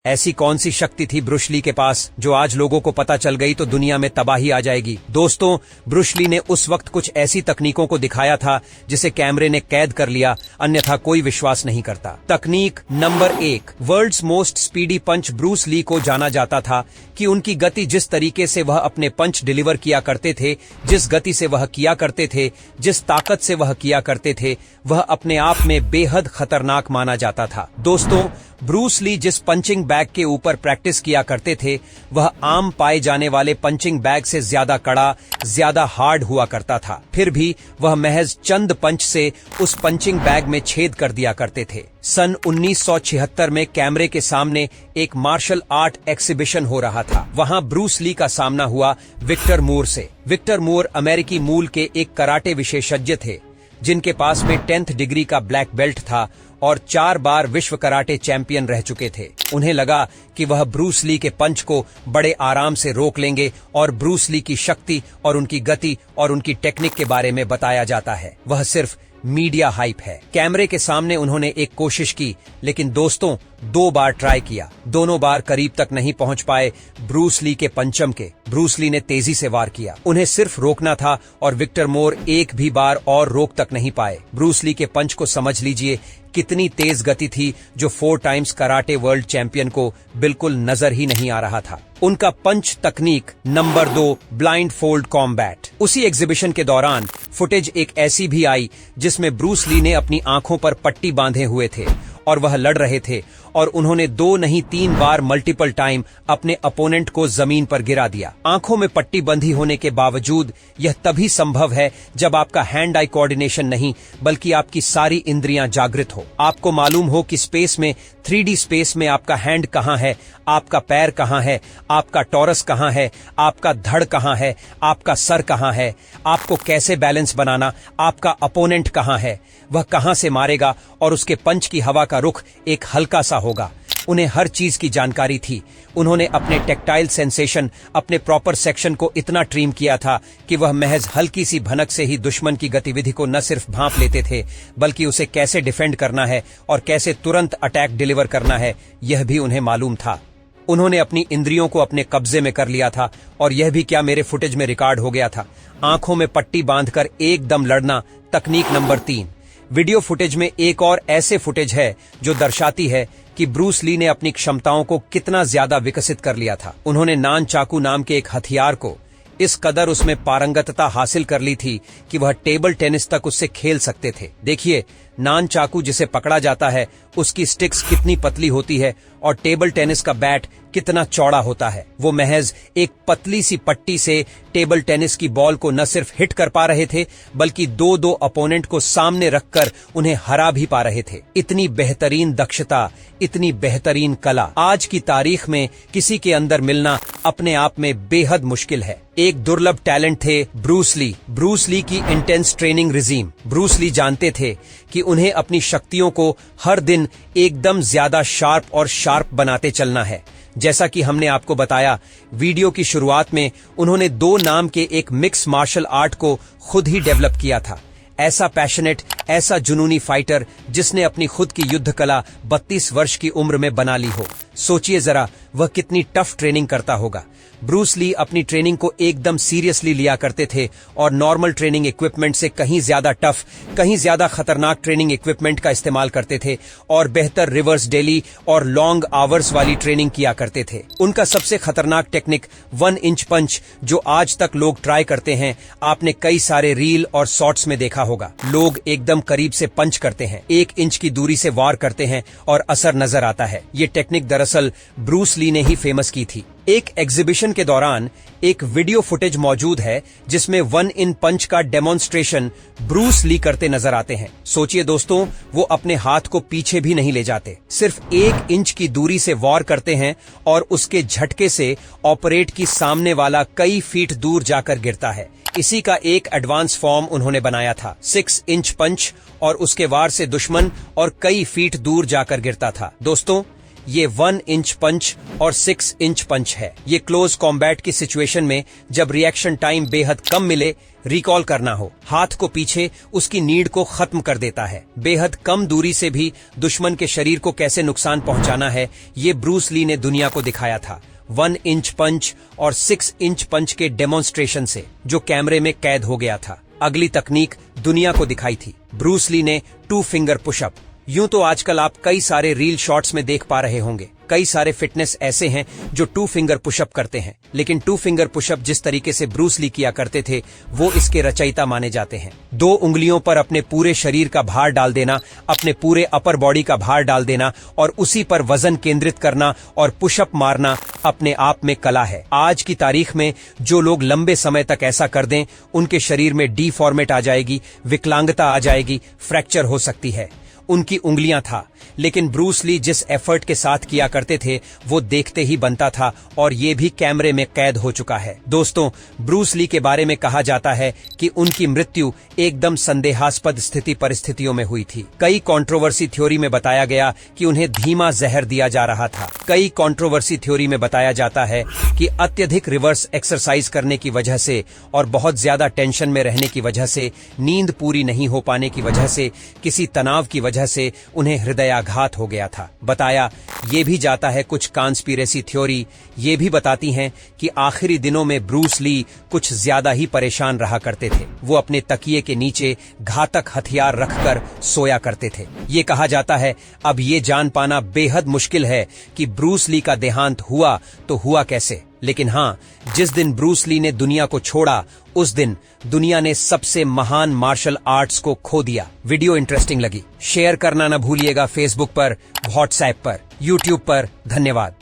ऐसी कौन सी शक्ति थी ब्रूस ली के पास जो आज लोगों को पता चल गई तो दुनिया में तबाही आ जाएगी। दोस्तों, ब्रूस ली ने उस वक्त कुछ ऐसी तकनीकों को दिखाया था जिसे कैमरे ने कैद कर लिया, अन्यथा कोई विश्वास नहीं करता। तकनीक नंबर 1, वर्ल्ड्स मोस्ट स्पीडी पंच। ब्रूस ली को जाना जाता था कि उनकी गति, जिस तरीके से वह अपने पंच डिलीवर किया करते थे, जिस गति से वह किया करते थे, जिस ताकत से वह किया करते थे, वह अपने आप में बेहद खतरनाक माना जाता था। दोस्तों, ब्रूस ली जिस पंचिंग बैग के ऊपर प्रैक्टिस किया करते थे वह आम पाए जाने वाले पंचिंग बैग से ज्यादा कड़ा, ज्यादा हार्ड हुआ करता था। फिर भी वह महज चंद पंच से उस पंचिंग बैग में छेद कर दिया करते थे। सन 1976 में कैमरे के सामने एक मार्शल आर्ट एक्सिबिशन हो रहा था। वहां ब्रूस ली का सामना हुआ विक्टर मूर से। विक्टर मूर अमेरिकी मूल के एक कराटे विशेषज्ञ थे जिनके पास में 10th डिग्री का ब्लैक बेल्ट था और 4 बार विश्व कराटे चैंपियन रह चुके थे। उन्हें लगा कि वह ब्रूस ली के पंच को बड़े आराम से रोक लेंगे और ब्रूस ली की शक्ति और उनकी गति और उनकी टेक्निक के बारे में बताया जाता है। वह सिर्फ मीडिया हाइप है। कैमरे के सामने उन्होंने एक कोशिश की, लेकिन दोस्तों 2 बार ट्राई किया। दोनों बार करीब तक नहीं पहुंच पाए ब्रूस ली के पंचम के। ब्रूस ली ने तेजी से वार किया। उन्हें सिर्फ रोकना था और विक्टर मूर एक भी बार और रोक तक नहीं पाए। ब्रूस ली के पंच को समझ लीजिए कितनी तेज गति थी जो 4 टाइम्स कराटे वर्ल्ड चैंपियन को बिल्कुल नजर ही नहीं आ रहा था। उनका पंच तकनीक नंबर 2, ब्लाइंड फोल्ड कॉम्बैट। उसी एग्जीबिशन के दौरान फुटेज एक ऐसी भी आई जिसमें ब्रूस ली ने अपनी आंखों पर पट्टी बांधे हुए थे और वह लड़ रहे थे और उन्होंने 2 नहीं 3 बार मल्टीपल टाइम अपने अपोनेंट को जमीन पर गिरा दिया। आंखों में पट्टी बंधी होने के बावजूद यह तभी संभव है जब आपका हैंड आई कोऑर्डिनेशन नहीं बल्कि आपकी सारी इंद्रियां जागृत हो। आपको मालूम हो कि स्पेस में, 3D स्पेस में आपका हैंड कहां है, आपका पैर कहां है, आपका टॉरस कहां है, आपका धड़ कहां है, आपका सर कहां है, आपको कैसे बैलेंस बनाना, आपका अपोनेंट कहां है, वह कहां से मारेगा और उसके पंच की हवा का रुख एक हल्का सा होगा। उन्हें हर चीज की जानकारी थी। उन्होंने अपने टेक्टाइल सेंसेशन, अपने प्रॉपर सेक्शन को इतना ट्रिम किया था कि वह महज हल्की सी भनक से ही दुश्मन की गतिविधि को न सिर्फ भांप लेते थे बल्कि उसे कैसे डिफेंड करना है और कैसे तुरंत अटैक डिलीवर करना है यह भी उन्हें मालूम था। उन्होंने अपनी इंद्रियों को अपने कब्जे में कर लिया था और यह भी क्या मेरे फुटेज में रिकॉर्ड हो गया था। आंखों में पट्टी बांधकर एकदम लड़ना। तकनीक नंबर 3, वीडियो फुटेज में एक और ऐसे फुटेज है जो दर्शाती है कि ब्रूस ली ने अपनी क्षमताओं को कितना ज्यादा विकसित कर लिया था। उन्होंने नान चाकू नाम के एक हथियार को इस कदर उसमें पारंगतता हासिल कर ली थी कि वह टेबल टेनिस तक उससे खेल सकते थे। देखिए, नान चाकू जिसे पकड़ा जाता है उसकी स्टिक्स कितनी पतली होती है और टेबल टेनिस का बैट कितना चौड़ा होता है। वो महज एक पतली सी पट्टी से टेबल टेनिस की बॉल को न सिर्फ हिट कर पा रहे थे बल्कि 2-2 अपोनेंट को सामने रखकर उन्हें हरा भी पा रहे थे। इतनी बेहतरीन दक्षता, इतनी बेहतरीन कला आज की तारीख में किसी के अंदर मिलना अपने आप में बेहद मुश्किल है। एक दुर्लभ टैलेंट थे ब्रूस ली। ब्रूस ली की intense training regime. Bruce Lee जानते थे कि उन्हें अपनी शक्तियों को हर दिन एकदम ज्यादा शार्प और शार्प बनाते चलना है। जैसा कि हमने आपको बताया वीडियो की शुरुआत में, उन्होंने 2 नाम के एक मिक्स मार्शल आर्ट को खुद ही डेवलप किया था। ऐसा पैशनेट, ऐसा जुनूनी फाइटर जिसने अपनी खुद की युद्ध कला 32 वर्ष की उम्र में बना ली हो। सोचिए जरा वह कितनी टफ ट्रेनिंग करता होगा। ब्रूस ली अपनी ट्रेनिंग को एकदम सीरियसली लिया करते थे और नॉर्मल ट्रेनिंग इक्विपमेंट से कहीं ज्यादा टफ, कहीं ज्यादा खतरनाक ट्रेनिंग इक्विपमेंट का इस्तेमाल करते थे और बेहतर रिवर्स डेली और लॉन्ग आवर्स वाली ट्रेनिंग किया करते थे। उनका सबसे खतरनाक टेक्निक 1 इंच पंच जो आज तक लोग ट्राई करते हैं, आपने कई सारे रील और शॉर्ट्स में देखा होगा। लोग एकदम करीब से पंच करते हैं, 1 इंच की दूरी से वार करते हैं और असर नजर आता है। ये टेक्निक दरअसल ब्रूस ली ने ही फेमस की थी। एक एग्जीबिशन के दौरान एक वीडियो फुटेज मौजूद है जिसमें 1 इन पंच का डेमोन्स्ट्रेशन ब्रूस ली करते नजर आते हैं। सोचिए दोस्तों, वो अपने हाथ को पीछे भी नहीं ले जाते, सिर्फ 1 इंच की दूरी से वार करते हैं और उसके झटके से ऑपरेट की सामने वाला कई फीट दूर जाकर गिरता है। इसी का एक एडवांस फॉर्म उन्होंने बनाया था, 6 इंच पंच, और उसके वार से दुश्मन और कई फीट दूर जाकर गिरता था। दोस्तों, ये 1 इंच पंच और 6 इंच पंच है। ये क्लोज कॉम्बैट की सिचुएशन में जब रिएक्शन टाइम बेहद कम मिले, रिकॉल करना हो, हाथ को पीछे उसकी नीड को खत्म कर देता है। बेहद कम दूरी से भी दुश्मन के शरीर को कैसे नुकसान पहुंचाना है, ये ब्रूस ली ने दुनिया को दिखाया था 1 इंच पंच और 6 इंच पंच के डेमोन्स्ट्रेशन से, जो कैमरे में कैद हो गया था। अगली तकनीक दुनिया को दिखाई थी ब्रूस ली ने 2 फिंगर पुशअप। यूं तो आजकल आप कई सारे रील शॉट्स में देख पा रहे होंगे, कई सारे फिटनेस ऐसे हैं जो 2 फिंगर पुशअप करते हैं, लेकिन 2 फिंगर पुशअप जिस तरीके से ब्रूस ली किया करते थे वो इसके रचयिता माने जाते हैं। 2 उंगलियों पर अपने पूरे शरीर का भार डाल देना, अपने पूरे अपर बॉडी का भार डाल देना और उसी पर वजन केंद्रित करना और पुशअप मारना अपने आप में कला है। आज की तारीख में जो लोग लंबे समय तक ऐसा कर दें, उनके शरीर में डीफॉर्मेट आ जाएगी, विकलांगता आ जाएगी, फ्रैक्चर हो सकती है। उनकी उंगलियां था, लेकिन ब्रूस ली जिस एफर्ट के साथ किया करते थे वो देखते ही बनता था, और ये भी कैमरे में कैद हो चुका है। दोस्तों, ब्रूस ली के बारे में कहा जाता है कि उनकी मृत्यु एकदम संदेहास्पद स्थिति परिस्थितियों में हुई थी। कई कंट्रोवर्सी थ्योरी में बताया गया कि उन्हें धीमा जहर दिया जा रहा था। कई कंट्रोवर्सी थ्योरी में बताया जाता है कि अत्यधिक रिवर्स एक्सरसाइज करने की वजह से और बहुत ज्यादा टेंशन में रहने की वजह से, नींद पूरी नहीं हो पाने की वजह से, किसी तनाव की वजह से उन्हें हृदयाघात हो गया था। बताया ये भी जाता है, कुछ कॉन्स्पिरेसी थ्योरी ये भी बताती हैं कि आखिरी दिनों में ब्रूस ली कुछ ज्यादा ही परेशान रहा करते थे। वो अपने तकिए के नीचे घातक हथियार रखकर सोया करते थे। ये कहा जाता है, अब ये जान पाना बेहद मुश्किल है कि ब्रूस ली का देहांत हुआ तो हुआ कैसे, लेकिन हाँ, जिस दिन ब्रूस ली ने दुनिया को छोड़ा उस दिन दुनिया ने सबसे महान मार्शल आर्ट्स को खो दिया। वीडियो इंटरेस्टिंग लगी, शेयर करना न भूलिएगा। फेसबुक पर, व्हाट्सएप पर, यूट्यूब पर। धन्यवाद।